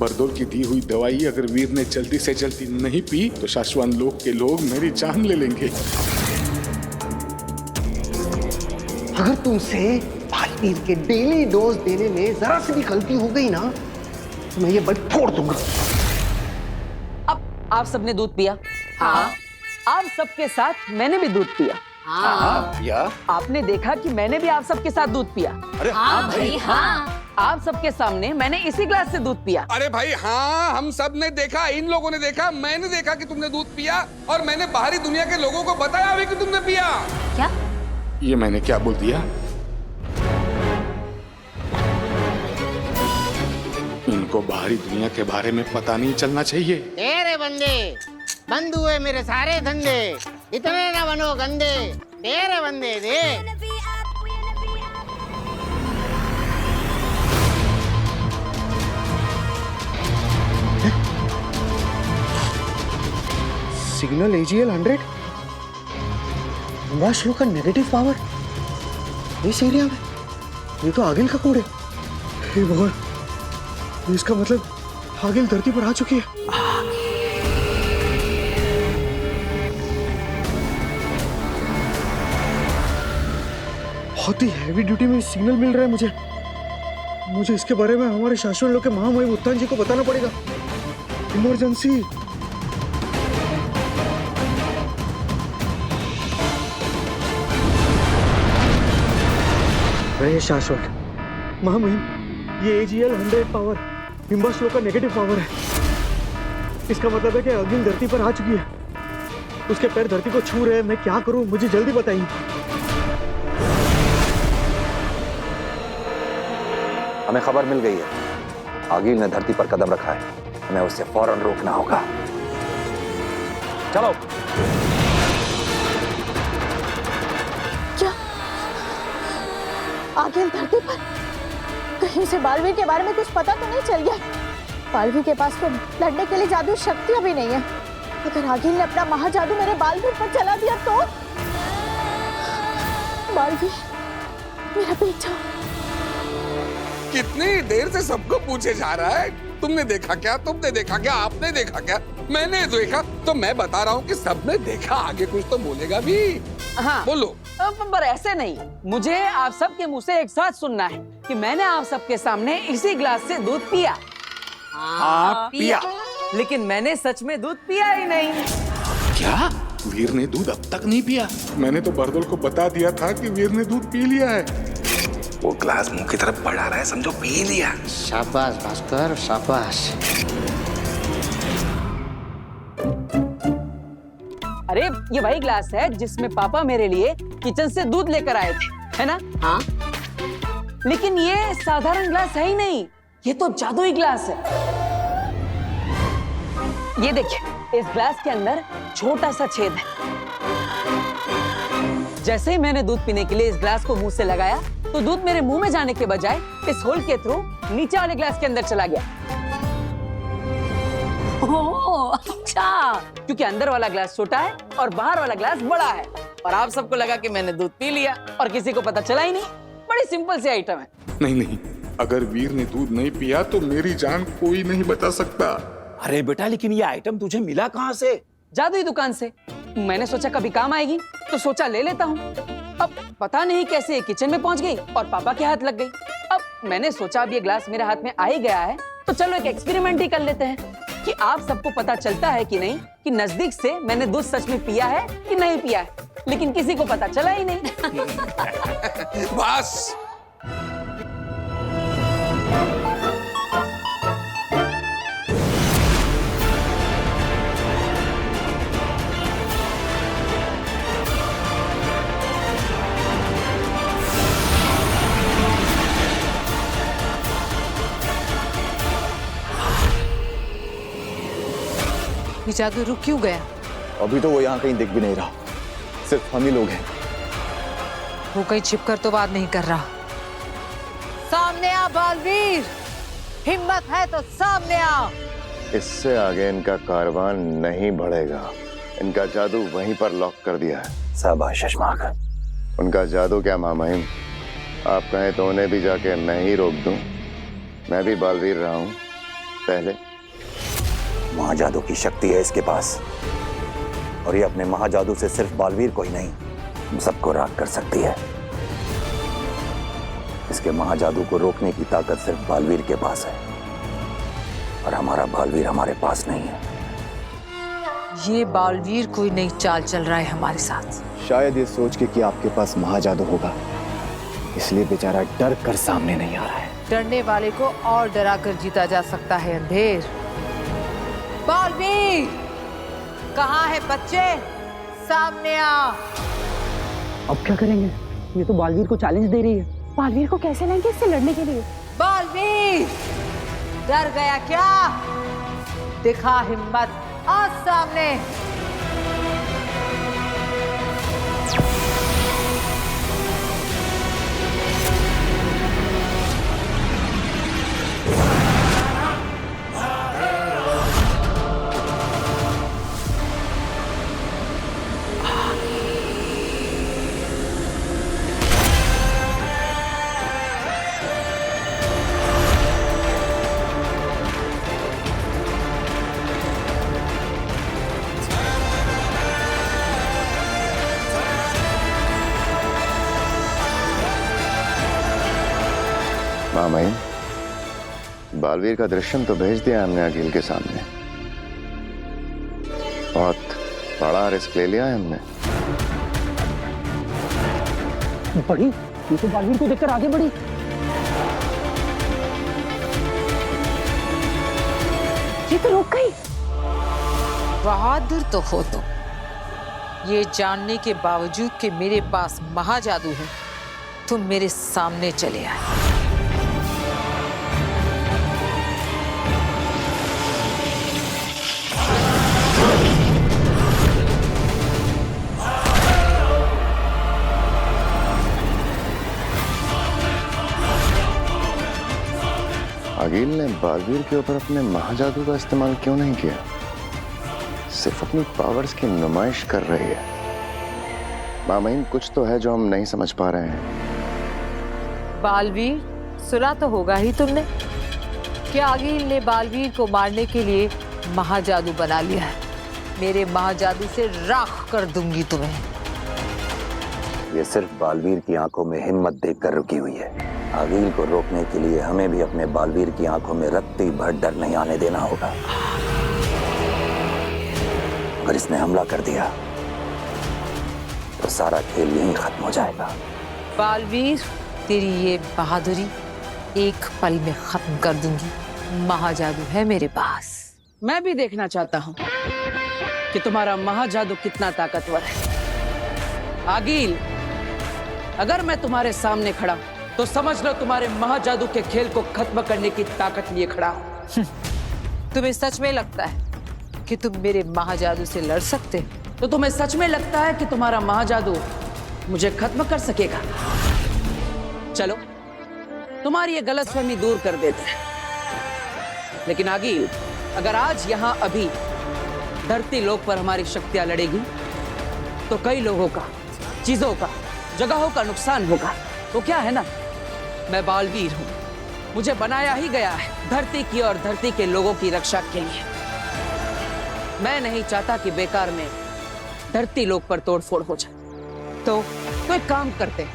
बरदोल की दी हुई दवाई अगर वीर ने जल्दी से जल्दी नहीं पी तो शाश्वत लोक के लोग मेरी जान ले लेंगे। अगर तुमसे भाईवीर के डेली डोज देने में जरा सी भी गलती हो गई ना तो मैं ये बल फोड़ दूंगा। अब आप सबने दूध पिया? हाँ। आप सबके साथ मैंने भी दूध पिया। हाँ पिया। आपने देखा कि मैंने भी आप सबके साथ दूध पिया। अरे हाँ भाई हाँ। आप सबके सामने मैंने इसी ग्लास से दूध पिया। अरे भाई हाँ, हम सब ने देखा, इन लोगों ने देखा, मैंने देखा कि तुमने दूध पिया और मैंने बाहरी दुनिया के लोगों को बताया भी कि तुमने पिया। क्या? ये मैंने क्या बोल दिया? इनको बाहरी दुनिया के बारे में पता नहीं चलना चाहिए। तेरे बंदे बंद हुए मेरे सारे धंधे, इतने न बनो गंदे, तेरे बंदे दे। सिग्नल AGL 100 हिमाश्रू का नेगेटिव पावर इस एरिया में। ये तो आगिल का कोड है। हे भगवान, इसका मतलब आगिल धरती पर आ चुकी है। बहुत ही हैवी ड्यूटी में सिग्नल मिल रहा है मुझे इसके बारे में हमारे शाश्वत लोक के महामहिम उत्तान जी को बताना पड़ेगा। इमरजेंसी। अरे शाश्वत महामहिम, ये AGL 100 पावर हिम्बाश्लो का नेगेटिव पावर है। इसका मतलब है कि अग्नि धरती पर आ चुकी है। उसके पैर धरती को छू रहे हैं। मैं क्या करूं, मुझे जल्दी बताइए। हमें खबर मिल गई है, आगिल ने धरती पर कदम रखा है, हमें उसे फौरन रोकना होगा। चलो। क्या आगिल धरती पर? कहीं से बालवीर के बारे में कुछ पता तो नहीं चल गया? बालवीर के पास तो लड़ने के लिए जादू शक्तियां भी नहीं है। अगर आगिल ने अपना महाजादू मेरे बालवीर पर चला दिया तो? बालवीर मेरा बेटा। कितनी देर से सबको पूछे जा रहा है, तुमने देखा क्या, तुमने देखा क्या, आपने देखा क्या? मैंने देखा तो मैं बता रहा हूँ कि सबने देखा। आगे कुछ तो बोलेगा भी। हाँ बोलो। पर ऐसे नहीं, मुझे आप सबके मुंह से एक साथ सुनना है कि मैंने आप सबके सामने इसी ग्लास से दूध पिया। हाँ पिया। लेकिन मैंने सच में दूध पिया ही नहीं। क्या? वीर ने दूध अब तक नहीं पिया? मैंने तो बरदोल को बता दिया था कि वीर ने दूध पी लिया है। वो ग्लास मुंह की तरफ बढ़ा रहा है, समझो पी लिया। शाबाश भास्कर, शाबाश। अरे ये वही ग्लास है जिसमें पापा मेरे लिए किचन से दूध लेकर आए थे, है ना? हाँ। लेकिन ये साधारण ग्लास है ही नहीं, ये तो जादुई ग्लास है। ये देखिए, इस ग्लास के अंदर छोटा सा छेद है। जैसे ही मैंने दूध पीने के लिए इस ग्लास को मुंह से लगाया तो दूध मेरे मुंह में जाने के बजाय इस होल के थ्रू नीचे वाले ग्लास के अंदर चला गया। ओह, अच्छा। क्योंकि अंदर वाला ग्लास छोटा है और बाहर वाला ग्लास बड़ा है, और आप सबको लगा कि मैंने दूध पी लिया और किसी को पता चला ही नहीं। बड़ी सिंपल सी आइटम है। नहीं, अगर वीर ने दूध नहीं पिया तो मेरी जान कोई नहीं बचा सकता। अरे बेटा, लेकिन ये आइटम तुझे मिला कहाँ से? जादुई दुकान से। मैंने सोचा कभी काम आएगी तो सोचा ले लेता हूँ। अब पता नहीं कैसे ये किचन में पहुंच गई और पापा के हाथ लग गई। अब मैंने सोचा अब ये ग्लास मेरे हाथ में आ ही गया है तो चलो एक एक्सपेरिमेंट ही कर लेते हैं कि आप सबको पता चलता है कि नहीं कि नजदीक से मैंने दूध सच में पिया है कि नहीं पिया है। लेकिन किसी को पता चला ही नहीं। बस। ये जादू रुक क्यों गया? अभी तो वो यहाँ कहीं दिख भी नहीं रहा, सिर्फ हम ही लोग हैं। वो कहीं छिपकर तो बात नहीं कर रहा। सामने आ बालवीर, हिम्मत है तो सामने आ। इससे आगे इनका कारवां नहीं बढ़ेगा। इनका जादू वहीं पर लॉक कर दिया है। शाबाश शशमाक। उनका जादू क्या मामाहिम, आप कहें तो उन्हें भी जाके मैं ही रोक दूं। मैं भी बालवीर रहा हूं, पहले महाजादू की शक्ति है इसके पास, और ये अपने महाजादू से सिर्फ बालवीर को ही नहीं, हम सबको राख कर सकती है। इसके महाजादू को रोकने की ताकत सिर्फ बालवीर के पास है, और हमारा बालवीर हमारे पास नहीं है। ये बालवीर कोई नई चाल चल रहा है हमारे साथ। शायद ये सोच के कि आपके पास महाजादू होगा, इसलिए बेचारा डर कर सामने नहीं आ रहा है। डरने वाले को और डरा कर जीता जा सकता है अंधेर। बालवीर कहाँ है बच्चे? सामने आ। अब क्या करेंगे? ये तो बालवीर को चैलेंज दे रही है। बालवीर को कैसे लाएंगे इससे लड़ने के लिए? बालवीर डर गया क्या? दिखा हिम्मत, आ सामने। मामाइन, बालवीर का दृश्यम तो भेज दिया हमने अखिल के सामने। बहुत बड़ा रिस्क ले लिया है हमने। बढ़ी, ये तो बालवीर को देखकर आगे बढ़ी। ये तो रुक गई। बहादुर तो हो तुम, ये जानने के बावजूद कि मेरे पास महाजादू है, तुम मेरे सामने चले आए। अगील ने बालवीर के ऊपर अपने महाजादू का इस्तेमाल क्यों नहीं किया? सिर्फ अपनी पावर्स की नुमाइश कर रही है। मामाइन, कुछ तो है जो हम नहीं समझ पा रहे हैं। बालवीर, सुना तो होगा ही तुमने कि अगील ने बालवीर को मारने के लिए महाजादू बना लिया है। मेरे महाजादू से राख कर दूंगी तुम्हें। ये सिर्फ बालवीर की आंखों में हिम्मत देखकर रुकी हुई है। आगील को रोकने के लिए हमें भी अपने बालवीर की आंखों में रत्ती भर डर नहीं आने देना होगा। अगर इसने हमला कर दिया तो सारा खेल यहीं खत्म हो जाएगा। बालवीर, तेरी ये बहादुरी एक पल में खत्म कर दूंगी। महाजादू है मेरे पास। मैं भी देखना चाहता हूँ कि तुम्हारा महाजादू कितना ताकतवर है। आगील, अगर मैं तुम्हारे सामने खड़ा तो समझ लो तुम्हारे महाजादू के खेल को खत्म करने की ताकत लिए खड़ा हूं। तुम्हें सच में लगता है कि तुम मेरे महाजादू से लड़ सकते? तो तुम्हें सच में लगता है कि तुम्हारा महाजादू मुझे खत्म कर सकेगा? चलो, तुम्हारी ये गलतफहमी दूर कर देते हैं। लेकिन आगील, अगर आज यहां अभी धरती लोक पर हमारी शक्तियां लड़ेगी तो कई लोगों का, चीजों का, जगहों का नुकसान होगा। तो क्या है ना, मैं बालवीर हूं, मुझे बनाया ही गया है धरती की और धरती के लोगों की रक्षा के लिए। मैं नहीं चाहता कि बेकार में धरती लोक पर तोड़फोड़ हो जाए। तो एक काम करते हैं,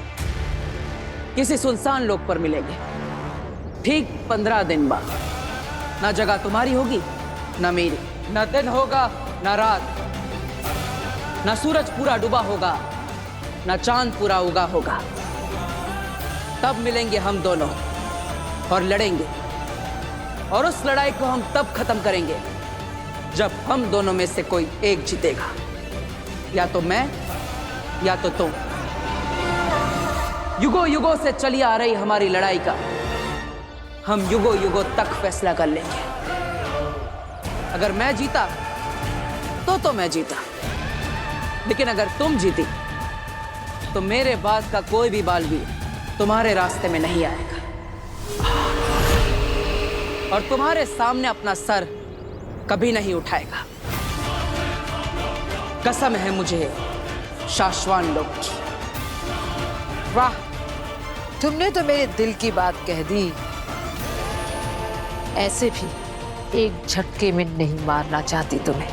किसी सुनसान लोक पर मिलेंगे ठीक 15 दिन बाद। ना जगह तुम्हारी होगी ना मेरी, ना दिन होगा ना रात, ना सूरज पूरा डूबा होगा ना चांद पूरा उगा होगा। तब मिलेंगे हम दोनों और लड़ेंगे, और उस लड़ाई को हम तब खत्म करेंगे जब हम दोनों में से कोई एक जीतेगा। या तो मैं या तो तुम। युगों युगों से चली आ रही हमारी लड़ाई का हम युगों युगों तक फैसला कर लेंगे। अगर मैं जीता तो मैं जीता, लेकिन अगर तुम जीती तो मेरे बाद का कोई भी बालवीर तुम्हारे रास्ते में नहीं आएगा और तुम्हारे सामने अपना सर कभी नहीं उठाएगा। कसम है मुझे शाश्वान लोक की। वाह, तुमने तो मेरे दिल की बात कह दी। ऐसे भी एक झटके में नहीं मारना चाहती तुम्हें।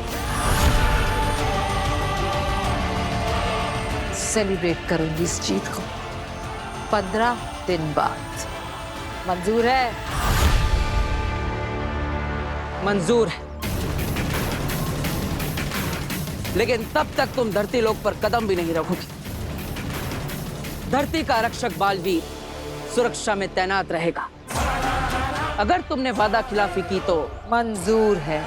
सेलिब्रेट करूंगी इस जीत को 15 दिन बाद। मंजूर है? मंजूर है, लेकिन तब तक तुम धरती लोक पर कदम भी नहीं रखोगी। धरती का रक्षक बालवीर सुरक्षा में तैनात रहेगा। अगर तुमने वादा खिलाफी की तो मंजूर है।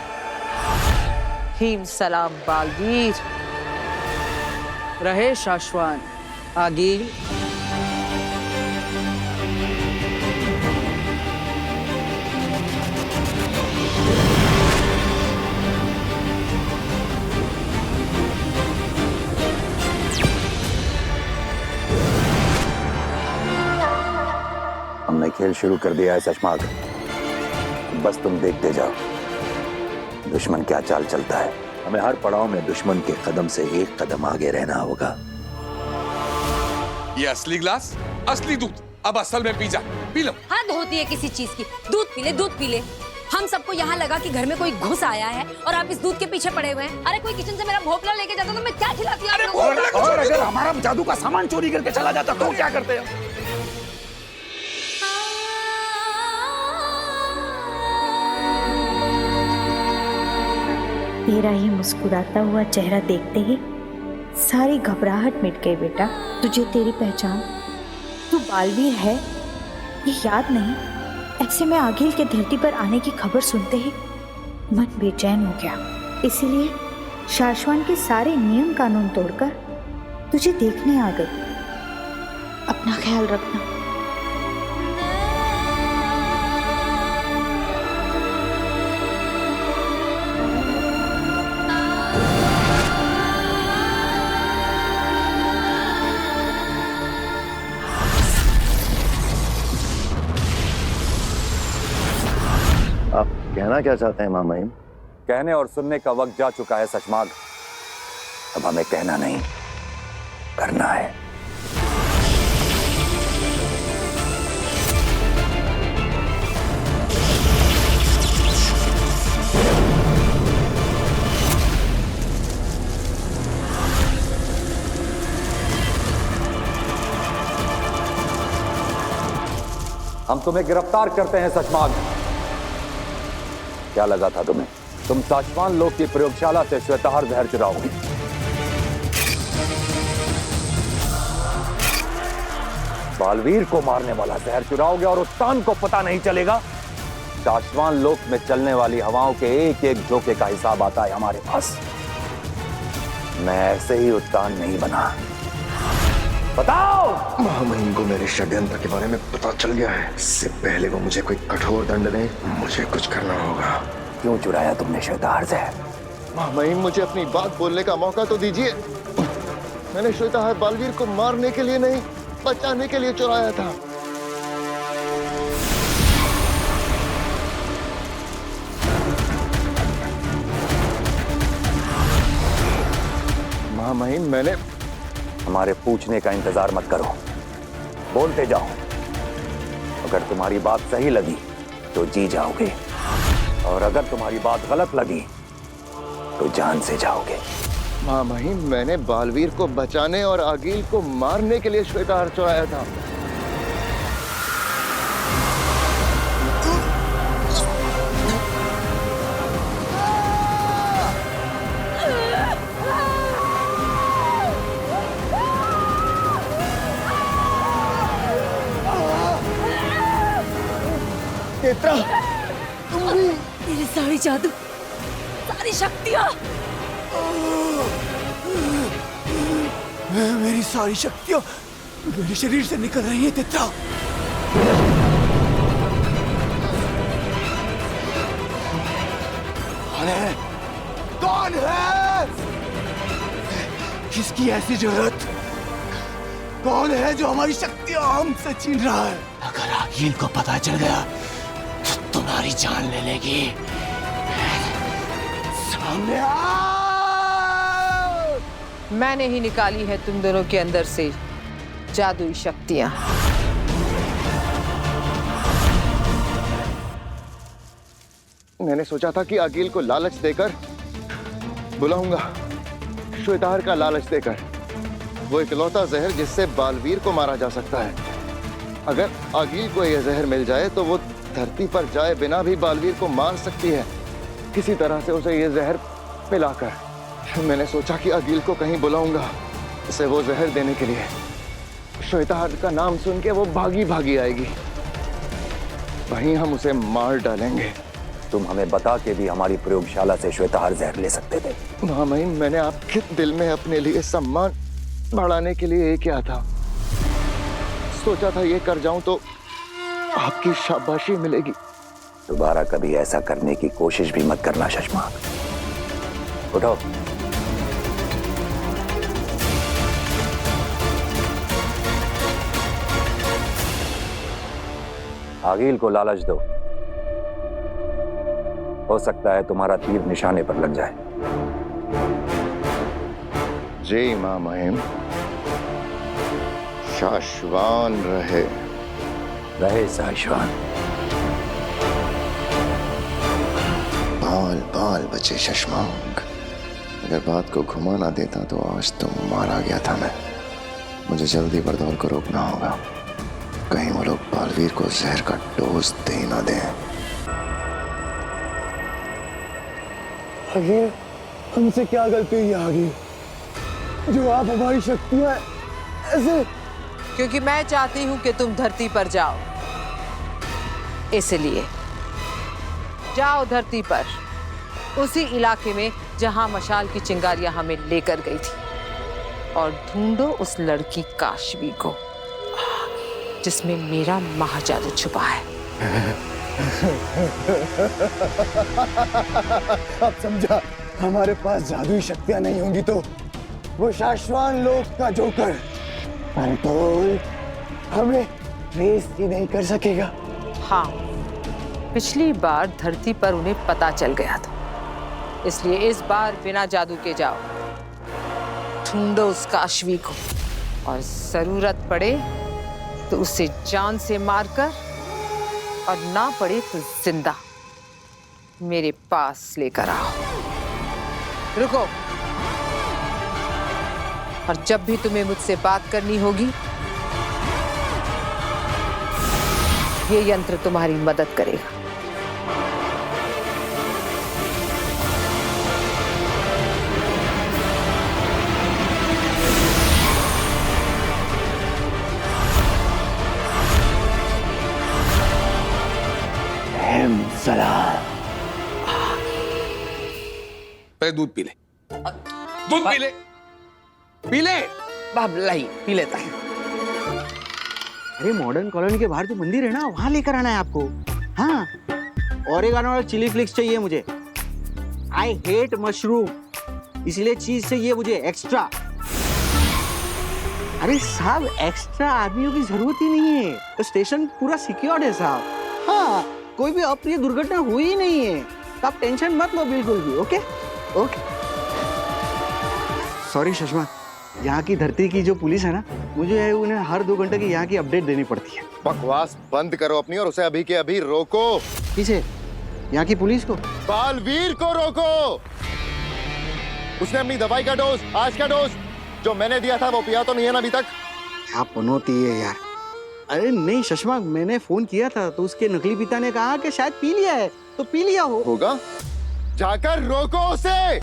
हीम सलाम बालवीर। रहे शाश्वान आगील। हमने खेल शुरू कर दिया है चश्माग, बस तुम देखते जाओ दुश्मन क्या चाल चलता है। हमें हर पड़ाव में दुश्मन के कदम से एक कदम आगे रहना होगा। ये असली ग्लास, असली दूध, अब असल में पी जा, पी लो। हद होती है किसी चीज की। दूध पी ले, दूध पी ले। हम सबको यहाँ लगा कि घर में कोई घुस आया है और आप इस दूध के पीछे पड़े हुए हैं। अरे कोई किचन से मेरा भोपला लेके जाता तो मैं क्या खिलाती? और अगर हमारा जादू का सामान चोरी करके चला जाता तो क्या करते हैं? तेरा ही मुस्कुराता हुआ चेहरा देखते ही सारी घबराहट मिट गई बेटा। तुझे तेरी पहचान, तू बालवीर है, ये याद नहीं? ऐसे में आगिल के धरती पर आने की खबर सुनते ही मन बेचैन हो गया। इसीलिए शाश्वान के सारे नियम कानून तोड़कर तुझे देखने आ गई। अपना ख्याल रखना। आप कहना क्या चाहते हैं मामाइन? कहने और सुनने का वक्त जा चुका है सचमाग। अब हमें कहना नहीं, करना है। हम तुम्हें गिरफ्तार करते हैं सचमाग। क्या लगा था तुम्हें? तुम साचवान लोक की प्रयोगशाला से श्वेताहार जहर चुराओगे। बालवीर को मारने वाला जहर चुराओगे और उत्तान को पता नहीं चलेगा। साचवान लोक में चलने वाली हवाओं के एक एक झोंके का हिसाब आता है हमारे पास। मैं ऐसे ही उत्तान नहीं बना। बताओ। मामाइन को मेरे षड्यंत्र के बारे में पता चल गया है। इससे पहले वो मुझे कोई कठोर दंड दे, मुझे कुछ करना होगा। क्यों चुराया तुमने श्वेताहार जहर? मामाइन मुझे अपनी बात बोलने का मौका तो दीजिए। मैंने श्वेताहार बालवीर को मारने के लिए नहीं, बचाने के लिए चुराया था। मामाइन मैंने हमारे पूछने का इंतजार मत करो, बोलते जाओ। अगर तुम्हारी बात सही लगी तो जी जाओगे, और अगर तुम्हारी बात गलत लगी तो जान से जाओगे। मामाइन मैंने बालवीर को बचाने और आगिल को मारने के लिए श्वेताहार चुराया था। तेरी सारी जादू, सारी शक्तियाँ, मेरी सारी शक्तियाँ मेरे शरीर से निकल रही है तेत्रा। कौन है? कौन है? किसकी ऐसी जरूरत? कौन है जो हमारी शक्तियाँ हमसे छीन रहा है? अगर आगिल को पता चल गया तो तुम्हारी जान ले लेगी। सामने आ! मैंने ही निकाली है तुम दोनों के अंदर से जादुई शक्तियां। मैंने सोचा था कि अकील को लालच देकर बुलाऊंगा, श्वेताहार का लालच देकर। वो इकलौता जहर जिससे बालवीर को मारा जा सकता है। अगर अकील को यह जहर मिल जाए तो वो धरती पर जाए बिना भी बालवीर को मार सकती है, किसी तरह से उसे यह जहर पिलाकर। मैंने सोचा कि अकील को कहीं बुलाऊंगा उसे वो जहर देने के लिए। श्वेताहार का नाम सुन के वो भागी भागी आएगी, वहीं हम उसे मार डालेंगे। तुम हमें बता के भी हमारी प्रयोगशाला से श्वेताहार जहर ले सकते थे। महामहिम, मैंने आपके दिल में अपने लिए सम्मान बढ़ाने के लिए ये किया था। सोचा था ये कर जाऊं तो आपकी शाबाशी मिलेगी। दोबारा कभी ऐसा करने की कोशिश भी मत करना शशमाक। उठो। आगिल को लालच दो, हो सकता है तुम्हारा तीर निशाने पर लग जाए। जय मां महिम, शाश्वान रहे। रहे शाश्वान। बाल बाल बचे शशमांक। अगर बात को घुमा ना देता तो आज तो मारा गया था मैं। मुझे जल्दी बरदौल को रोकना होगा, कहीं वो लोग बालवीर को जहर का डोज दे ना दें। आगे हमसे क्या गलती हुई आगे जो आप हमारी शक्तियां ऐसे? क्योंकि मैं चाहती हूं कि तुम धरती पर जाओ, इसलिए जाओ धरती पर, उसी इलाके में जहां मशाल की चिंगारियां हमें लेकर गई थी, और ढूंढो उस लड़की काशवी को जिसमें मेरा महाजादू छुपा है। अब समझा, हमारे पास जादुई शक्तियां नहीं होंगी तो वो शाश्वान लोक का जोकर बरदौल हमें रेस ही नहीं कर सकेगा। हाँ, पिछली बार धरती पर उन्हें पता चल गया था, इसलिए इस बार बिना जादू के जाओ, ढूंढो उस काशवी को, और जरूरत पड़े तो उसे जान से मारकर, और ना पड़े तो जिंदा मेरे पास लेकर आओ। रुको, और जब भी तुम्हें मुझसे बात करनी होगी, ये यंत्र तुम्हारी मदद करेगा। पे दूध पी ले, दूध पी ले, पी ले। बाबलाई पी लेता है। अरे मॉडर्न कॉलोनी के बाहर जो मंदिर है ना, वहां लेकर आना है आपको। हाँ, ओरेगानो और चिली फ्लिक्स चाहिए मुझे। आई हेट मशरूम, इसलिए चीज चाहिए मुझे एक्स्ट्रा। अरे साहब, एक्स्ट्रा आदमियों की जरूरत ही नहीं है, तो स्टेशन पूरा सिक्योर्ड है साहब। हाँ, कोई भी अप्रिय दुर्घटना हुई ही नहीं है, तो आप टेंशन मत लो बिल्कुल भी। Okay okay. सॉरी सुषमा, यहाँ की धरती की जो पुलिस है ना, मुझे उन्हें हर 2 घंटे की यहाँ की अपडेट देनी पड़ती है। बकवास बंद करो अपनी और उसे अभी के अभी रोको। किसे? यहाँ की पुलिस को? बालवीर को रोको। उसने अपनी दवाई का डोज, आज का डोज जो मैंने दिया था वो पिया तो नहीं है ना अभी तक? क्या पनौती है यार। अरे नहीं सुषमा, मैंने फोन किया था तो उसके नकली पिता ने कहा कि शायद पी लिया है, तो पी लिया होगा। जाकर रोको उसे,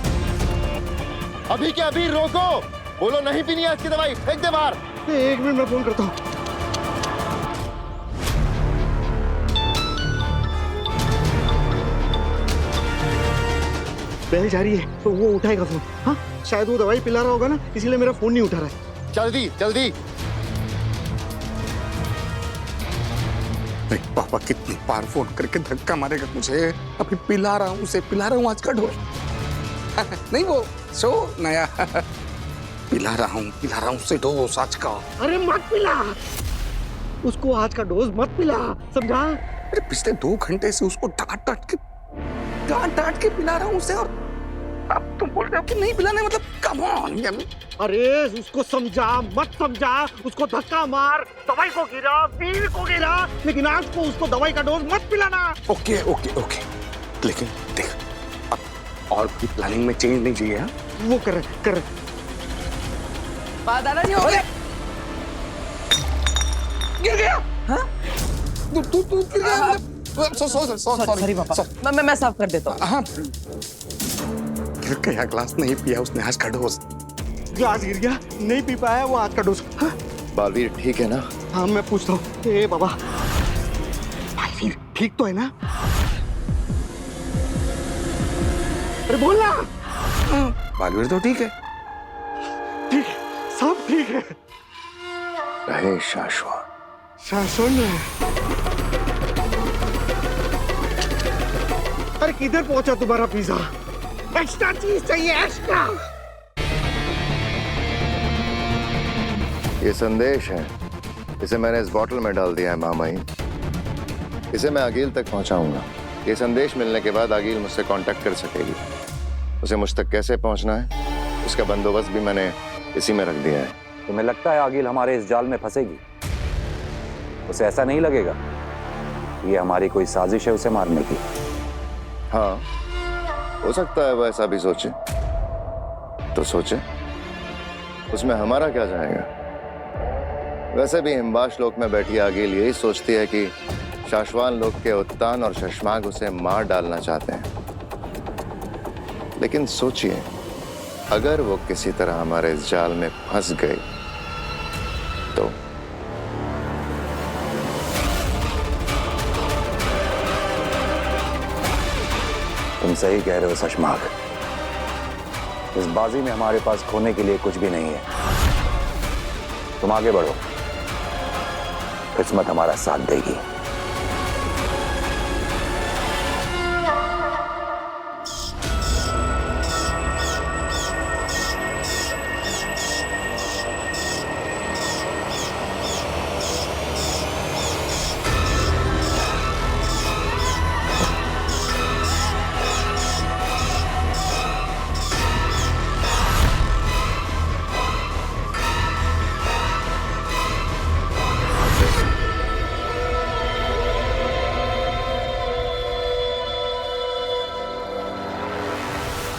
अभी के अभी रोको। बोलो नहीं पीनी है आज की दवाई, फेंक दे बाहर। 1 मिनट में फोन करता हूँ। बेल जा रही है तो वो उठाएगा फोन। हाँ, शायद वो दवाई पिला रहा होगा ना, इसीलिए मेरा फोन नहीं उठा रहा है। जल्दी जल्दी। पापा कितनी बार फोन करके धक्का मारेगा मुझे। अभी पिला रहा हूँ उसे, पिला रहा हूँ आज का डोज। नहीं वो सो नया पिला रहा हूँ उसे डोज आज का। अरे मत पिला उसको, आज का डोज मत पिला, समझा? अरे पिछले 2 घंटे से उसको डांट डांट के पिला रहा हूँ उसे, और अब तुम बोल रहे हो कि नहीं पिलाने, मतलब कम ऑन यम्मी। अरे उसको समझा मत समझा, उसको धक्का मार, दवाई को गिरा, वीर को गिरा, लेकिन आज को उसको दवाई का डोज मत पिलाना। ओके ओके ओके लेकिन देख, अब और भी प्लानिंग में चेंज नहीं चाहिए। हाँ? वो कर दादाजी हो गए। गिर गया। हाँ? तू गिर गया। सॉरी पापा। मैं साफ कर देता हूँ। हाँ, गिर गया, ग्लास नहीं पिया उसने आज का डोज। ग्लास गिर गया, नहीं पी पाया वो आज का डोज। हाँ? बालवीर ठीक है ना? हाँ मैं पूछता हूँ। ए बाबा, बालवीर ठीक तो है ना? अरे बोलना। बालवीर तो ठीक है। ठीक, सब ठीक है। रहे शाश्वत। शासन है। अरे किधर पहुंचा तुम्हारा पिज्जा? एक्स्ट्रा चीज चाहिए, एक्स्ट्रा। ये संदेश है, इसे मैंने इस बोतल में डाल दिया है मामाई। इसे मैं आगिल तक पहुंचाऊंगा। ये संदेश मिलने के बाद आगिल मुझसे कांटेक्ट कर सकेगी। उसे मुझ तक कैसे पहुंचना है उसका बंदोबस्त भी मैंने इसी में रख दिया है। तुम्हें लगता है आगिल हमारे इस जाल में फंसेगी? उसे ऐसा नहीं लगेगा ये हमारी कोई साजिश है उसे मारने की? हाँ, हो सकता है वो ऐसा भी सोचे, तो सोचे, उसमें हमारा क्या जाएगा। वैसे भी हिमवाश लोक में बैठी आगिल यही सोचती है कि शाश्वान लोक के उत्तान और शशमाग उसे मार डालना चाहते हैं। लेकिन सोचिए, अगर वो किसी तरह हमारे इस जाल में फंस गए तो तुम सही कह रहे हो शशमाग। इस बाजी में हमारे पास खोने के लिए कुछ भी नहीं है। तुम आगे बढ़ो, किस्मत हमारा साथ देगी।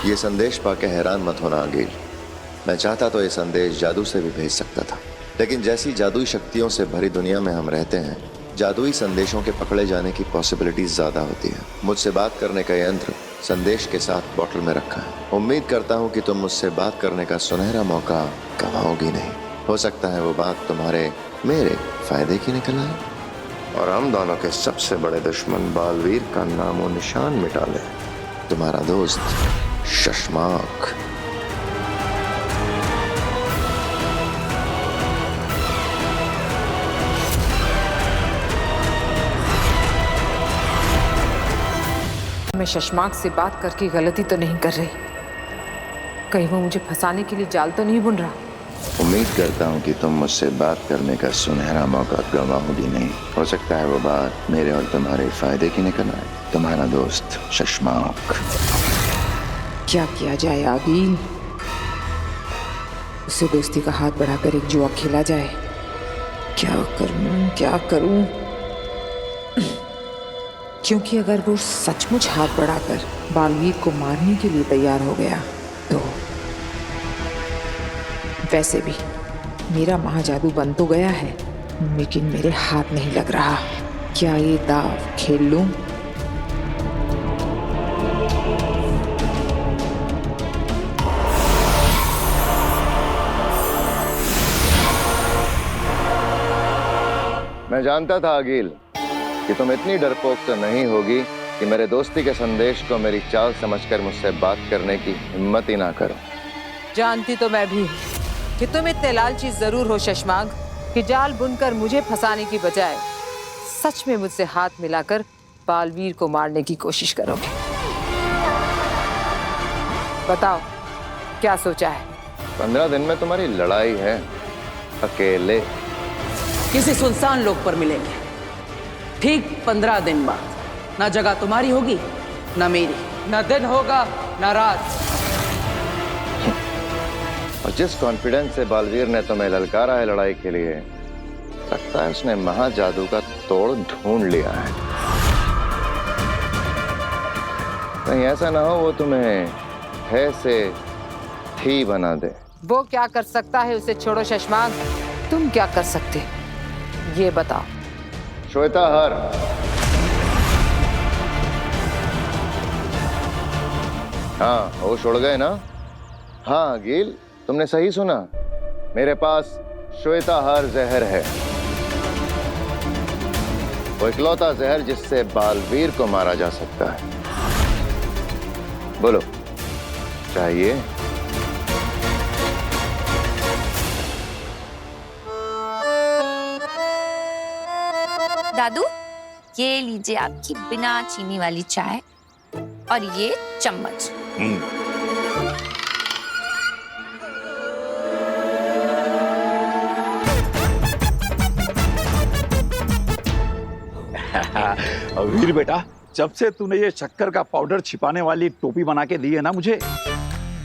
ये संदेश पाके हैरान मत होना आगिल। मैं चाहता तो ये संदेश जादू से भी भेज सकता था, लेकिन जैसी जादुई शक्तियों से भरी दुनिया में हम रहते हैं, जादुई संदेशों के पकड़े जाने की पॉसिबिलिटीज ज्यादा होती है। मुझसे बात करने का यंत्र संदेश के साथ बोतल में रखा है। उम्मीद करता हूँ कि तुम मुझसे बात करने का सुनहरा मौका गंवाओगी नहीं। हो सकता है वो बात तुम्हारे मेरे फायदे की निकल आए और हम दोनों के सबसे बड़े दुश्मन बालवीर का नामो निशान मिटा ले। तुम्हारा दोस्त शशमाक। मैं शशमाक से बात करके गलती तो नहीं कर रही? कहीं वो मुझे फंसाने के लिए जाल तो नहीं बुन रहा? उम्मीद करता हूँ कि तुम मुझसे बात करने का सुनहरा मौका गंवाओगी नहीं। हो सकता है वो बात मेरे और तुम्हारे फायदे की निकल आए। तुम्हारा दोस्त शशमाक। क्या किया जाए आगिल? उसे दोस्ती का हाथ बढ़ाकर एक जुआ खेला जाए। क्या करूं? क्योंकि अगर वो सचमुच हाथ बढ़ाकर बालवीर को मारने के लिए तैयार हो गया तो वैसे भी मेरा महाजादू बन तो गया है, लेकिन मेरे हाथ नहीं लग रहा। क्या ये दाव खेल लूं? मैं जानता था आगिल कि तुम इतनी डरपोक तो नहीं होगी कि मेरे दोस्ती के संदेश को मेरी चाल समझकर मुझसे बात करने की हिम्मत ही ना करो। जानती तो मैं भी हूँ कि तुम इतने लालची जरूर हो शशमाग कि जाल बुनकर मुझे फंसाने की बजाय सच में मुझसे हाथ मिलाकर बालवीर को मारने की कोशिश करोगे। बताओ क्या सोचा है? 15 दिन में तुम्हारी लड़ाई है, अकेले। किसी सुनसान लोक पर मिलेंगे, ठीक 15 दिन बाद। ना जगह तुम्हारी होगी ना मेरी, ना दिन होगा ना रात। और जिस कॉन्फिडेंस से बालवीर ने तुम्हें ललकारा है लड़ाई के लिए, लगता है उसने महाजादू का तोड़ ढूंढ लिया है। कहीं ऐसा ना हो वो तुम्हें है से ही बना दे। वो क्या कर सकता है उसे छोड़ो शशमांक, तुम क्या कर सकते ये बताओ। श्वेता हर हाँ होश उड़ गए ना? हाँ गिल, तुमने सही सुना, मेरे पास श्वेता हर जहर है, वो इकलौता जहर जिससे बालवीर को मारा जा सकता है। बोलो चाहिए? दादू, ये लीजिए आपकी बिना चीनी वाली चाय और ये चम्मच। वीर बेटा, जब से तूने ये शक्कर का पाउडर छिपाने वाली टोपी बना के दी है ना मुझे,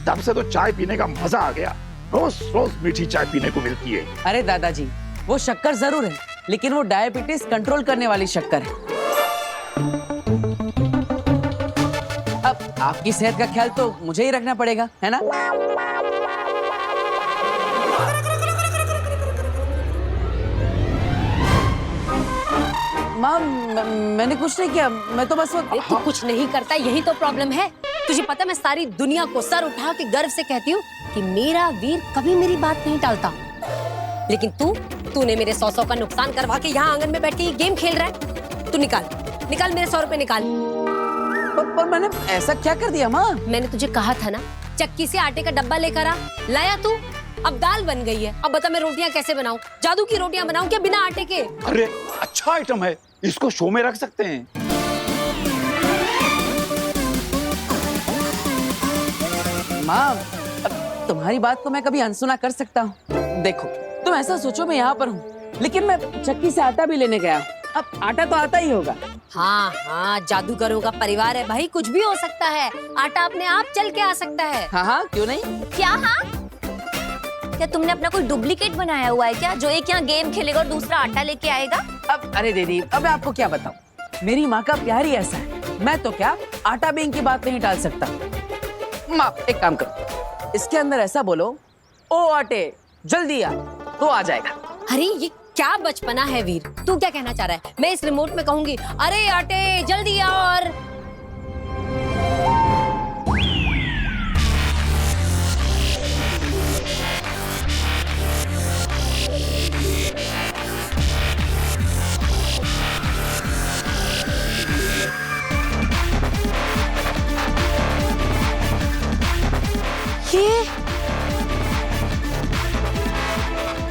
तब से तो चाय पीने का मजा आ गया। रोज रोज मीठी चाय पीने को मिलती है। अरे दादाजी, वो शक्कर जरूर है, लेकिन वो डायबिटीज कंट्रोल करने वाली शक्कर है। अब आपकी सेहत का ख्याल तो मुझे ही रखना पड़ेगा, है ना? माँ, मैंने कुछ नहीं किया, मैं तो बस तू कुछ नहीं करता, यही तो प्रॉब्लम है। तुझे पता, मैं सारी दुनिया को सर उठा के गर्व से कहती हूँ कि मेरा वीर कभी मेरी बात नहीं टालता, लेकिन तूने मेरे 100 का नुकसान करवा के यहाँ आंगन में बैठ के ये गेम खेल रहा है। तू निकाल मेरे 100 रुपए निकाल। पर मैंने ऐसा क्या कर दिया माँ? मैंने तुझे कहा था ना, चक्की से आटे का डब्बा लेकर आ, लाया तू? अब दाल बन गई है, अब बता मैं रोटियां कैसे बनाऊं? जादू की रोटियां बनाऊं क्या बिना आटे के? अरे अच्छा आइटम है, इसको शो में रख सकते हैं। माँ, अब तुम्हारी बात को मैं कभी अनसुना कर सकता हूँ? देखो, तुम ऐसा सोचो मैं यहाँ पर हूँ, लेकिन मैं चक्की से आटा भी लेने गया हूँ। अब आटा तो आता ही होगा। हाँ, जादूगरों का परिवार है भाई, कुछ भी हो सकता है। आटा अपने आप चल के आ सकता है। हाँ, क्यों नहीं? क्या हाँ? क्या तुमने अपना कोई डुप्लीकेट बनाया हुआ है क्या, जो एक यहाँ गेम खेलेगा और दूसरा आटा लेके आएगा? अब अरे दीदी, अब मैं आपको क्या बताऊं, मेरी माँ का प्यार ही ऐसा है। मैं तो क्या आटा बेंक की बात नहीं टाल सकता। माँ, एक काम करो, इसके अंदर ऐसा बोलो, ओ आटे जल्दी आ, तो आ जाएगा। अरे ये क्या बचपना है वीर, तू क्या कहना चाह रहा है? मैं इस रिमोट में कहूंगी, अरे आटे जल्दी आ, और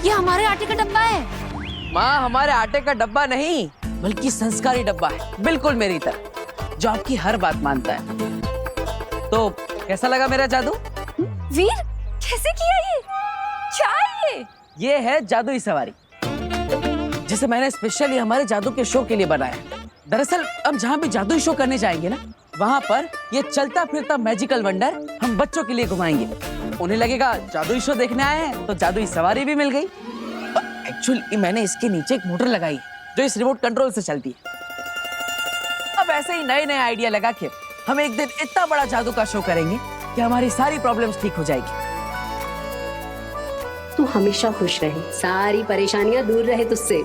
ये हमारे आटे का डब्बा है। माँ, हमारे आटे का डब्बा नहीं, बल्कि संस्कारी डब्बा है, बिल्कुल मेरी तरह, जो आपकी हर बात मानता है। तो कैसा लगा मेरा जादू? वीर, कैसे किया ये? क्या है ये? ये है जादुई सवारी, जिसे मैंने स्पेशली हमारे जादू के शो के लिए बनाया। दरअसल हम जहाँ भी जादुई शो करने जाएंगे ना, वहाँ पर ये चलता फिरता मैजिकल वंडर हम बच्चों के लिए घुमाएंगे। उन्हें लगेगा जादुई शो देखने आए हैं, तो जादुई सवारी भी मिल गई। एक्चुअली मैंने इसके नीचे एक मोटर लगाई जो इस रिमोट कंट्रोल से चलती है। अब ऐसे ही नए नए आइडिया लगा के हम एक दिन इतना बड़ा जादू का शो करेंगे कि हमारी सारी प्रॉब्लम्स ठीक हो जाएगी। तू हमेशा खुश रहे, सारी परेशानियां दूर रहे तुझसे,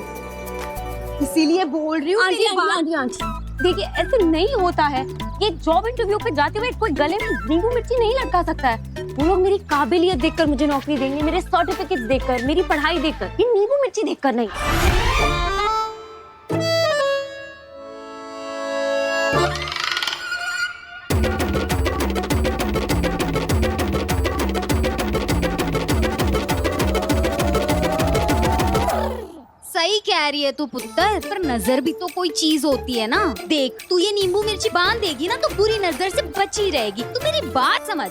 इसीलिए बोल रही हूँ। आंटी, देखिए, ऐसे नहीं होता है। ये जॉब इंटरव्यू पे जाते हुए कोई गले में नींबू मिर्ची नहीं लटका सकता है। वो लोग मेरी काबिलियत देखकर मुझे नौकरी देंगे, मेरे सर्टिफिकेट देखकर, मेरी पढ़ाई देखकर, ये नींबू मिर्ची देखकर नहीं। सही कह रही है तू पुत्र, पर नजर भी तो कोई चीज होती है ना। देख, तू ये नींबू मिर्ची बांध देगी ना, तो बुरी नजर से बची रहेगी। तू मेरी बात समझ।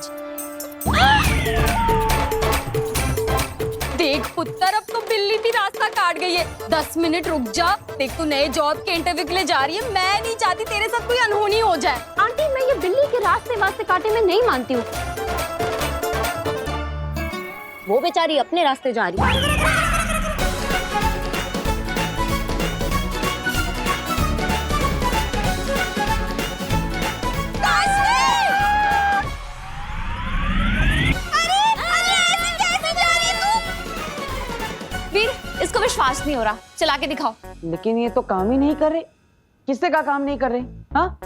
देख पुत्र, अब तो बिल्ली भी रास्ता काट गई है। 10 मिनट रुक जा, देख तू नए जॉब के इंटरव्यू के लिए जा रही है। मैं नहीं चाहती तेरे साथ कोई अनहोनी हो जाए। आंटी, मैं ये बिल्ली के रास्ते काटे में नहीं मानती हूँ। वो बेचारी अपने रास्ते जा रही है। काशवी! हो रहा, चला के दिखाओ। लेकिन ये तो काम ही नहीं कर रहे। किससे का काम नहीं कर रहे? हाँ,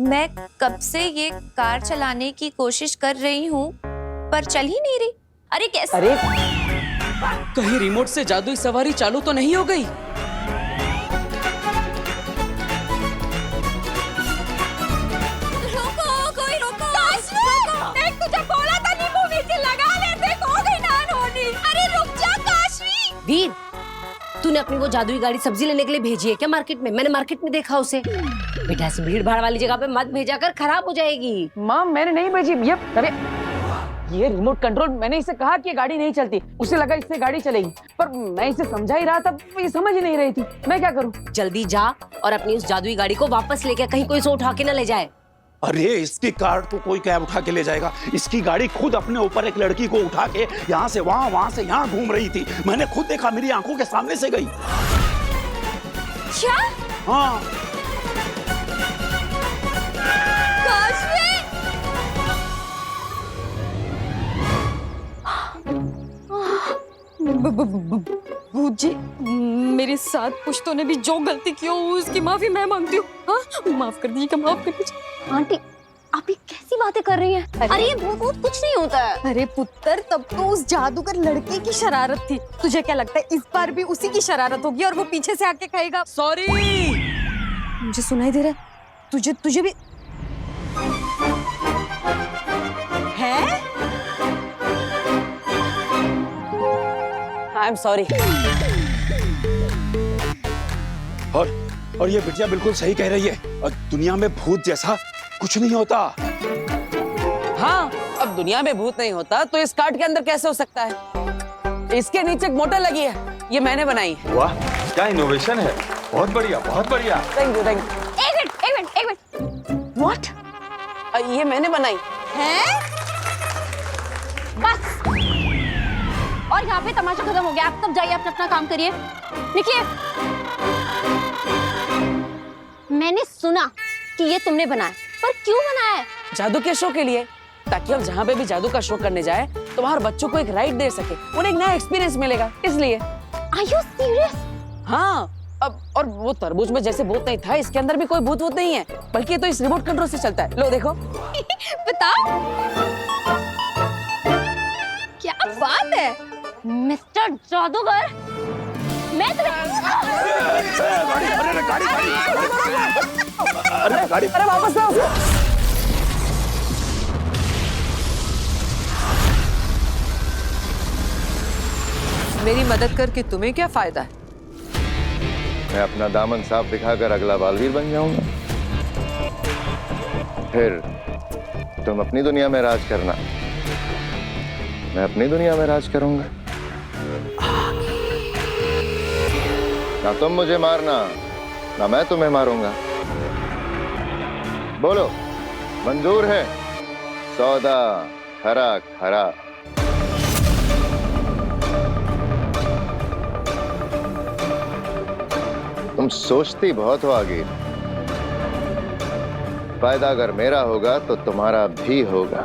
मैं कब से ये कार चलाने की कोशिश कर रही हूँ पर चल ही नहीं रही। अरे कैसे? अरे कहीं रिमोट से जादुई सवारी चालू तो नहीं हो गई? रोको, कोई रोको। देख तुझे बोला था नींबू मिर्ची लगा लेते, हो गई नान होनी। अरे रुक जा काशवी। वीर, तूने अपनी वो जादुई गाड़ी सब्जी लेने के लिए भेजी है क्या मार्केट में? मैंने मार्केट में देखा उसे। बेटा ऐसे भीड़ भाड़ वाली जगह पे मत भेजा कर, खराब हो जाएगी। माँ मैंने नहीं भेजी। ये रिमोट कंट्रोल, मैंने इसे कहा कि ये गाड़ी नहीं चलती, उसे लगा इससे गाड़ी चलेगी, पर मैं इसे समझा ही रहा था, ये समझ ही नहीं रही थी। मैं क्या करूं? जल्दी जा और अपनी उस जादुई गाड़ी को वापस लेके, कहीं कोई इसे उठा के न ले जाए। अरे इसकी कार तो कोई कैब उठा के ले जाएगा। इसकी गाड़ी खुद अपने ऊपर एक लड़की को उठा के यहाँ से वहाँ, वहाँ से यहाँ घूम रही थी। मैंने खुद देखा, मेरी आंखों के सामने से गई। क्या? हाँ। भूत जी, मेरे साथ पुश्तों ने भी जो गलती की हो उसकी माफी मैं मांगती हूँ। हाँ, माफ कर दीजिएगा, माफ कर दीजिए। आंटी, आप ये कैसी बातें कर रही हैं? अरे ये भूत कुछ नहीं होता है। अरे पुत्र, तब तो उस जादूगर लड़के की शरारत थी। तुझे क्या लगता है इस बार भी उसी की शरारत होगी और वो पीछे से आके कहेगा सॉरी? मुझे सुनाई दे रहा है, तुझे भी है? I am sorry. और ये बिटिया बिल्कुल सही कह रही है। और दुनिया में भूत जैसा कुछ नहीं होता। हाँ, अब दुनिया में भूत नहीं होता तो इस कार्ड के अंदर कैसे हो सकता है? इसके नीचे एक मोटर लगी है, ये मैंने बनाई है। वाह, क्या इनोवेशन है। बहुत बढ़िया, बहुत बढ़िया। Thank you, thank you. एक मिनट। व्हाट? ये मैंने बनाई है? बस, और यहाँ पे तमाशा खत्म हो गया। आप सब जाइए, अपना काम करिए, निकलिए। मैंने सुना कि ये तुमने बनाया, पर क्यों बनाया है? जादू के शो के लिए, ताकि हम जहाँ पे भी जादू का शो करने जाए तो वहाँ बच्चों को एक राइड दे सके, उन्हें एक नया एक्सपीरियंस मिलेगा, इसलिए। Are you serious? हाँ, अब और वो तरबूज में जैसे भूत नहीं था, इसके अंदर भी कोई भूत नहीं है, बल्कि ये तो इस रिमोट कंट्रोल से चलता है। लो देखो। बताओ, क्या बात है मिस्टर जादूगर। मैं अरे वापस आओ। मेरी मदद करके तुम्हें क्या फायदा है? मैं अपना दामन साफ दिखाकर अगला बालवीर बन जाऊंगा। फिर तुम अपनी दुनिया में राज करना, मैं अपनी दुनिया में राज करूंगा। ना तुम मुझे मारना, ना मैं तुम्हें मारूंगा। बोलो, मंजूर है? सौदा खरा खरा। तुम सोचती बहुत हो आगे। फायदा अगर मेरा होगा तो तुम्हारा भी होगा।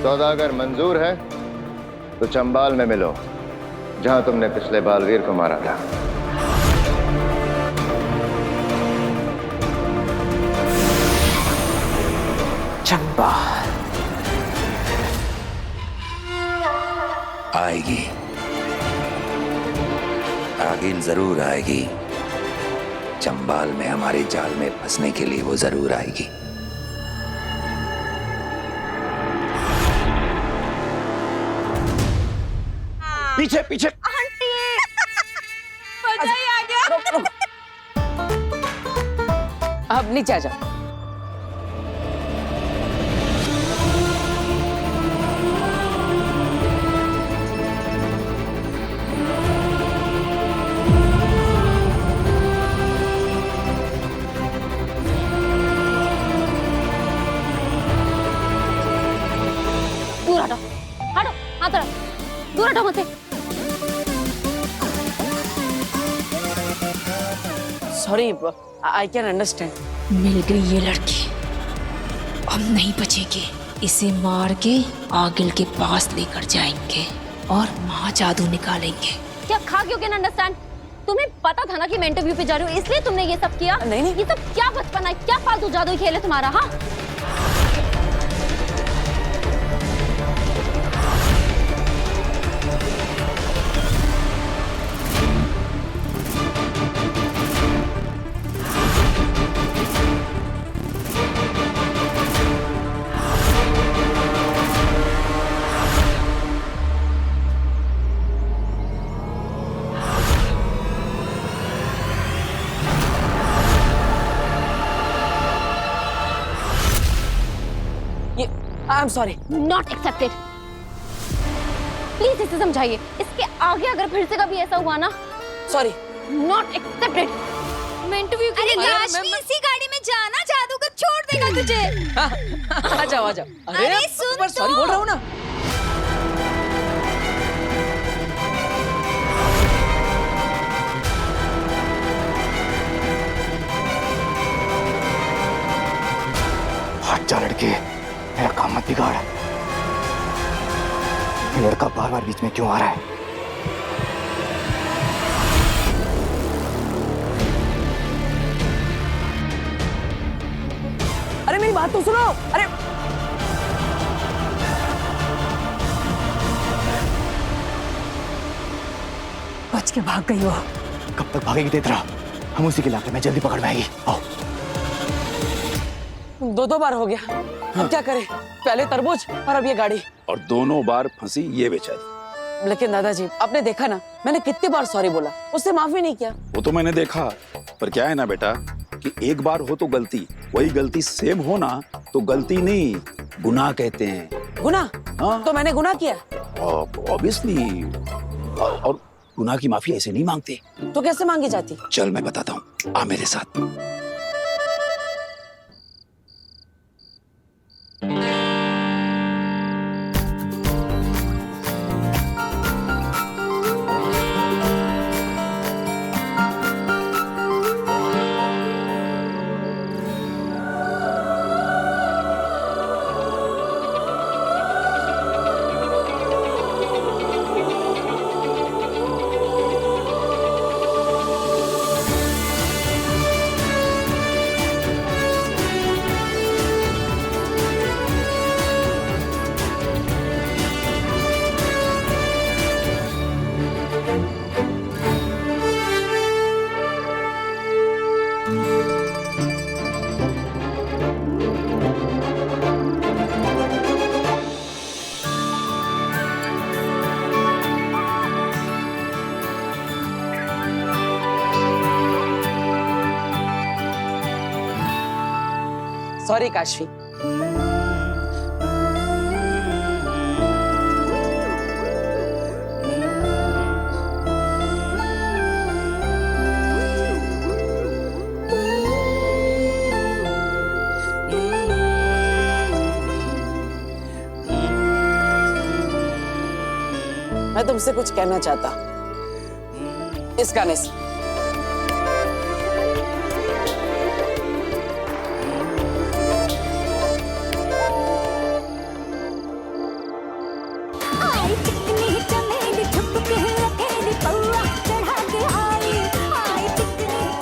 सौदा अगर मंजूर है तो चंबाल में मिलो, जहां तुमने पिछले बालवीर को मारा था। चंबाल आएगी, आगिल जरूर आएगी। चंबाल में हमारे जाल में फंसने के लिए वो जरूर आएगी। पीछे पीछे। आंटी, मजा ही आ गया। अब नीचे आ जाओ। दूर हटो, हटो, हाथ हटो, दूर हटो मुझसे। Sorry, I can understand. मिल गई ये लड़की, अब नहीं बचेगी। इसे मार के आगिल के पास लेकर जाएंगे और महा जादू निकालेंगे। क्या खा क्यों कैन अंडरस्टैंड? तुम्हें पता था ना कि मैं इंटरव्यू पे जा रही हूँ, इसलिए तुमने ये सब किया? नहीं। ये सब क्या बचपन है, क्या फालतू जादू खेल है तुम्हारा? हाँ, I am sorry. Not accepted. Please इसे समझाइए, इसके आगे अगर फिर से कभी ऐसा हुआ ना, सॉरी। Not accepted. मैं इंटरव्यू के लिए इसी गाड़ी में जाना, जादूगर छोड़ देगा तुझे। आ जाओ। अरे सुन तो। सॉरी बोल रहा हूँ ना। हट जा लड़के, मेरा काम मत बिगाड़। ये लड़का बार बार बीच में क्यों आ रहा है? अरे मेरी बात तो सुनो। अरे बच के भाग गई वो। कब तक भागेगी तेरा? हम उसी के इलाके में जल्दी पकड़ में आएगी। आओ। दो बार हो गया, अब क्या करें? पहले तरबूज और अब ये गाड़ी। और दोनों बार फंसी ये बेचारी। लेकिन दादाजी, आपने देखा ना मैंने कितनी बार सॉरी बोला, उससे माफी नहीं किया। वो तो मैंने देखा, पर क्या है ना बेटा कि एक बार हो तो गलती, वही गलती सेम हो ना तो गलती नहीं, गुनाह कहते हैं। गुनाह? हाँ। तो मैंने गुनाह किया? ऑब्वियसली। और गुनाह की माफी ऐसे नहीं मांगते। तो कैसे मांगी जाती? चल मैं बताता हूँ, आ मेरे साथ। सॉरी काशवी। मैं तुमसे कुछ कहना चाहता इस गाने से।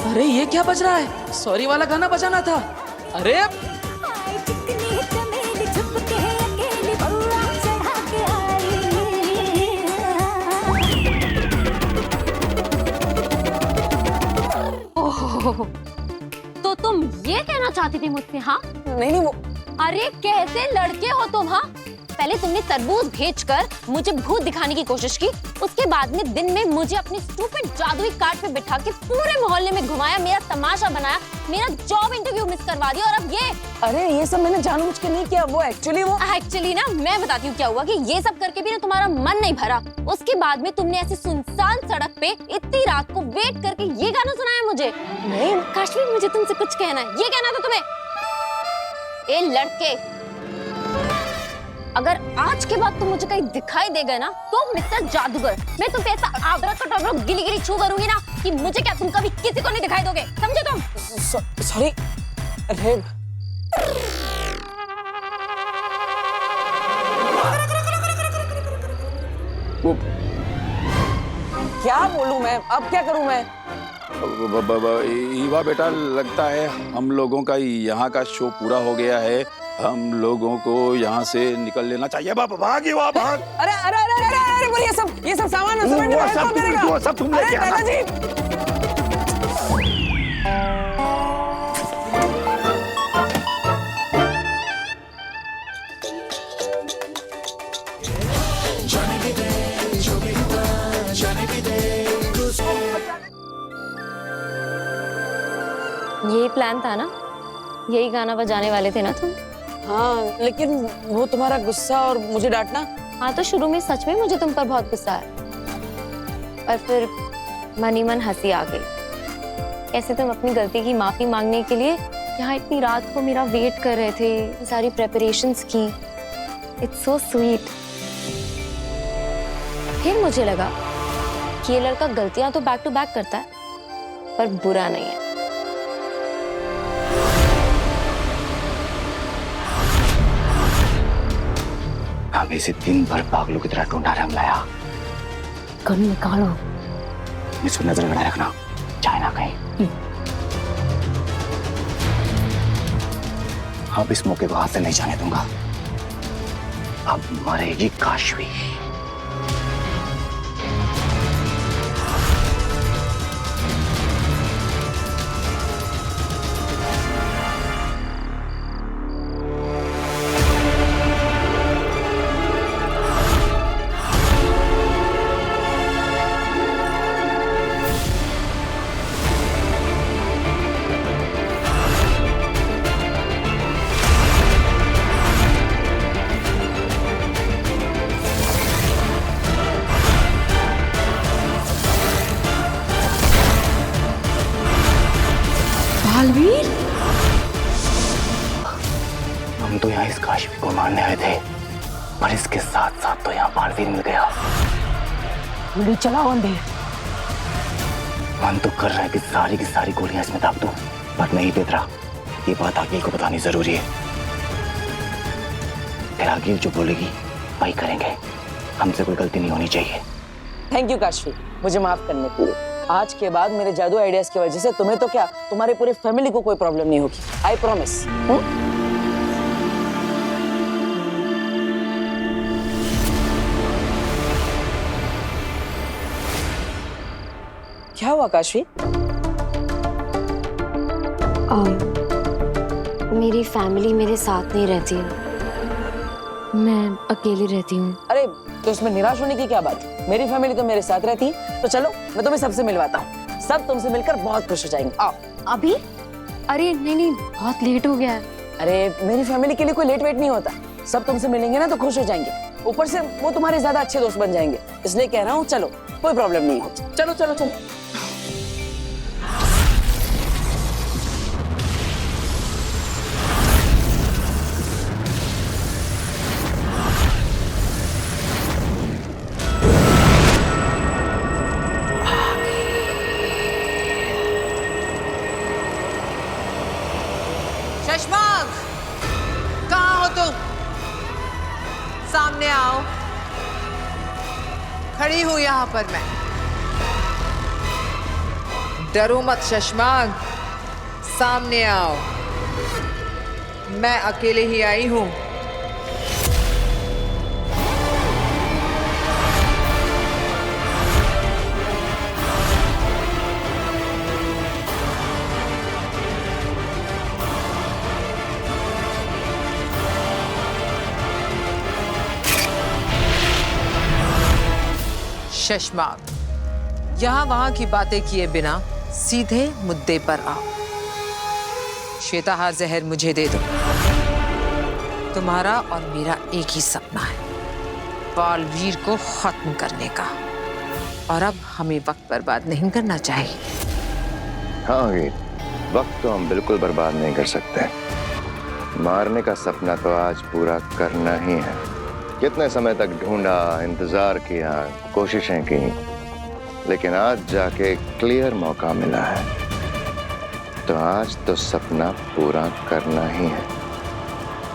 अरे ये क्या बज रहा है? सॉरी वाला गाना बजाना था। अरे तो तुम ये कहना चाहती थी मुझसे? हाँ नहीं वो। अरे कैसे लड़के हो तुम? हाँ, पहले तुमने तरबूज भेजकर मुझे भूत दिखाने की कोशिश की, उसके बाद में दिन में मुझे अपनी स्टूपिड जादुई कार्ड पे बिठा के पूरे मोहल्ले में घुमाया, मेरा तमाशा बनाया, मेरा जॉब इंटरव्यू मिस करवा दिया, और अब ये। अरे ये सब मैंने जानबूझ के नहीं किया, वो एक्चुअली ना मैं बताती हूँ क्या हुआ कि ये सब करके भी ना तुम्हारा मन नहीं भरा। उसके बाद में तुमने ऐसे सुनसान सड़क पे इतनी रात को वेट करके ये गाना सुनाया मुझे। नहीं काशवी, मुझे तुमसे कुछ कहना है। ये कहना था तुम्हें? ए लड़के, अगर आज के बाद तुम मुझे कहीं दिखाई देगा ना तो मिस्टर जादूगर, मैं तुम पे ऐसा आबरा गिली गिली छू करूंगी ना कि मुझे क्या तुम कभी किसी को नहीं दिखाई दोगे, समझे तुम? सॉरी। अरे वो क्या बोलूं मैं, अब क्या करूं मैं? ईवा बेटा, लगता है हम लोगों का यहाँ का शो पूरा हो गया है। हम लोगों को यहाँ से निकल लेना चाहिए। भाग ईवा, भाग। अरे अरे अरे अरे अरे बोल, ये सब सामान सब तुम लेके आना। यही प्लान था ना, यही गाना बजाने वाले थे ना तुम? हाँ, लेकिन वो तुम्हारा गुस्सा और मुझे डांटना। हाँ, तो शुरू में सच में मुझे तुम पर बहुत गुस्सा आया, और फिर मन ही मन हंसी आ गई। कैसे तुम अपनी गलती की माफी मांगने के लिए यहाँ इतनी रात को मेरा वेट कर रहे थे, सारी प्रेपरेशंस की। It's so sweet. फिर मुझे लगा कि ये लड़का गलतियां तो बैक टू बैक करता है, पर बुरा नहीं है। हमें इसे दिन भर पागलों की तरह ढूंढा रंगलाया। गन निकालो। इसको नजर बनाए रखना, चाहे ना कहीं। अब इस मौके को हाथ से नहीं जाने दूंगा। अब मरेगी काशवी। बालवीर, हम तो यहाँ इस काशवी को मारने आए थे, पर इसके साथ साथ तो यहाँ बालवीर मिल गया। गोली चलाओ अंधेर। मन तो कर रहा है कि सारी की सारी गोलियां इसमें दाग दूं, पर नहीं बेतरा। ये बात आगिल को बतानी जरूरी है। फिर आगिल जो बोलेगी वही करेंगे। हमसे कोई गलती नहीं होनी चाहिए। थैंक यू काशवी, मुझे माफ करने के लिए। आज के बाद मेरे जादू आइडियाज की वजह से तुम्हें तो क्या, तुम्हारे पूरे फैमिली को कोई प्रॉब्लम नहीं होगी। I promise. क्या हुआ काशवी? मेरी फैमिली मेरे साथ नहीं रहती, मैं अकेली रहती हूँ। अरे तो इसमें निराश होने की क्या बात है? मेरी फैमिली तो मेरे साथ रहती है। तो चलो मैं तुम्हें सबसे मिलवाता हूँ। सब तुमसे मिलकर बहुत खुश हो जाएंगे। आओ। अभी? अरे नहीं नहीं, बहुत लेट हो गया है। अरे मेरी फैमिली के लिए कोई लेट वेट नहीं होता। सब तुमसे मिलेंगे ना तो खुश हो जाएंगे। ऊपर से वो तुम्हारे ज्यादा अच्छे दोस्त बन जाएंगे। इसलिए कह रहा हूँ, चलो कोई प्रॉब्लम नहीं है। चलो चलो चलो। शशमांक, कहाँ हो तुम? सामने आओ। खड़ी हूं यहाँ पर मैं। डरो मत शशमांक, सामने आओ। मैं अकेले ही आई हूं। शशमांक, यहाँ वहां की बातें किए बिना सीधे मुद्दे पर आओ। श्वेताहार जहर मुझे दे दो। तुम्हारा और मेरा एक ही सपना है, बालवीर को खत्म करने का। और अब हमें वक्त बर्बाद नहीं करना चाहिए। हाँ वीर, वक्त तो हम बिल्कुल बर्बाद नहीं कर सकते। मारने का सपना तो आज पूरा करना ही है। कितने समय तक ढूंढा, इंतजार किया, कोशिशें की, लेकिन आज जाके क्लियर मौका मिला है। तो आज तो सपना पूरा करना ही है,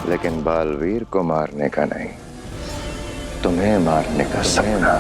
लेकिन बालवीर को मारने का नहीं, तुम्हें मारने का सपना।